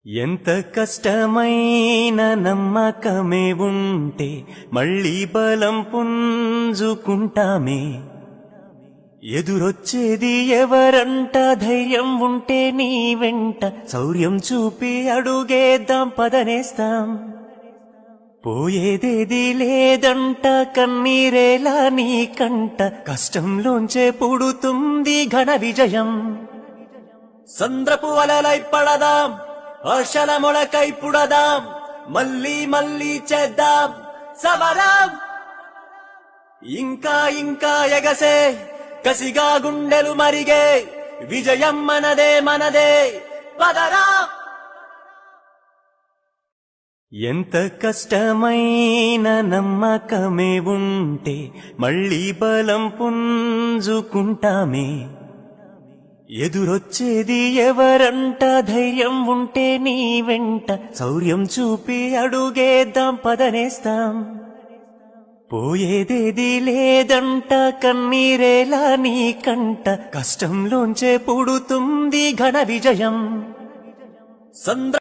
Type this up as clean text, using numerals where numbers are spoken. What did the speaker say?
ఎంత కష్టమైన నమ్మకమే ఉంటే మళ్ళీ బలం పుంజుకుంటామే. ఎదురొచ్చేది ఎవరంట, ధైర్యం ఉంటే నీ వెంట శౌర్యం చూపి అడుగేద్దాం పదనేస్తాం. పోయేదేది లేదంట, కన్నీరేలా నీ కంట, కష్టంలోంచే పుడుతుంది ఘన విజయం. సంద్రపు అలలై పడదాం, ఆశల మొలకై పుడదాం, మళ్ళీ మళ్ళీ చేద్దాం సమరం. ఇంకా ఇంకా ఎగసే కసిగా గుండెలు మరిగే, విజయం మనదే మనదే పదరా. ఎంత కష్టమైన నమ్మకమే ఉంటే మళ్ళీ బలం పుంజుకుంటామే. ఎదురొచ్చేది ఎవరంట, ధైర్యం ఉంటే నీ వెంట శౌర్యం చూపి అడుగేద్దాం పదనేస్తాం. పోయేదేది లేదంట, కన్నీరేలా నీ కంట, కష్టంలోంచే పుడుతుంది ఘన విజయం. సంద్ర